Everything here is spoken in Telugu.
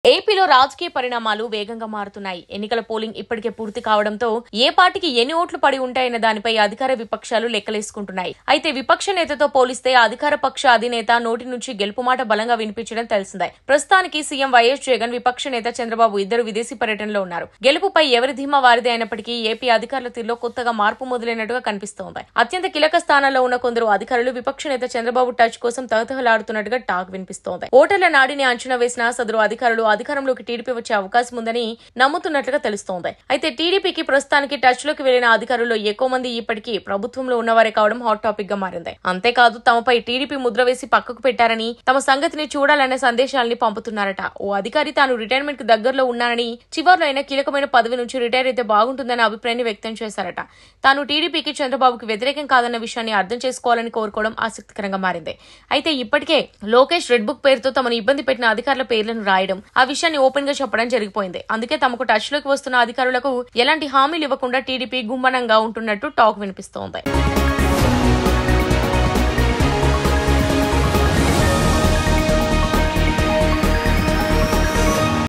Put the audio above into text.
ఏపీలో రాజకీయ పరిణామాలు వేగంగా మారుతున్నాయి. ఎన్నికల పోలింగ్ ఇప్పటికే పూర్తి కావడంతో ఏ పార్టీకి ఎన్ని ఓట్లు పడి ఉంటాయన్న దానిపై అధికార విపక్షాలు లెక్కలేసుకుంటున్నాయి. అయితే విపక్ష నేతతో పోలిస్తే అధికార పక్ష అధినేత నోటి నుంచి గెలుపు మాట బలంగా వినిపించడం తెలిసిందే. ప్రస్తుతానికి సీఎం వైఎస్ జగన్, విపక్ష నేత చంద్రబాబు ఇద్దరు విదేశీ పర్యటనలో ఉన్నారు. గెలుపుపై ఎవరి ధీమా వారిదే అయినప్పటికీ ఏపీ అధికారుల తీరులో కొత్తగా మార్పు మొదలైనట్టుగా కనిపిస్తోంది. అత్యంత కీలక స్థానాల్లో ఉన్న కొందరు అధికారులు విపక్ష నేత చంద్రబాబు టచ్ కోసం తహతహలాడుతున్నట్టుగా టాక్ వినిపిస్తోంది. ఓటర్ల నాడిని అంచనా వేసిన సదరు అధికారులు అధికారంలోకి టీడీపీ వచ్చే అవకాశం ఉందని నమ్ముతున్నట్లుగా తెలుస్తోంది. అయితే టీడీపీకి ప్రస్తుతానికి టచ్ లోకి వెళ్లిన అధికారుల్లో ఎక్కువ మంది ఇప్పటికీ ప్రభుత్వంలో ఉన్నవారే కావడం హాట్ టాపిక్ గా మారింది. అంతేకాదు తమపై టీడీపీ ముద్ర వేసి పక్కకు పెట్టారని, తమ సంగతిని చూడాలనే సందేశాలని పంపుతున్నారట. ఓ అధికారి తాను రిటైర్మెంట్ కి దగ్గరలో ఉన్నానని, చివరిలో అయినా కీలకమైన పదవి నుంచి రిటైర్ అయితే బాగుంటుందనే అభిప్రాయాన్ని వ్యక్తం చేశారట. తాను టీడీపీకి చంద్రబాబుకి వ్యతిరేకం కాదన్న విషయాన్ని అర్థం చేసుకోవాలని కోరుకోవడం ఆసక్తికరంగా మారింది. అయితే ఇప్పటికే లోకేష్ రెడ్ బుక్ పేరుతో తమను ఇబ్బంది పెట్టిన అధికారుల పేర్లను రాయడం, ఆ విషయాన్ని ఓపెన్ గా చెప్పడం జరిగిపోయింది. అందుకే తమకు టచ్ లోకి వస్తున్న అధికారులకు ఎలాంటి హామీలు ఇవ్వకుండా టీడీపీ గుమ్మనంగా ఉంటున్నట్టు టాక్ వినిపిస్తోంది.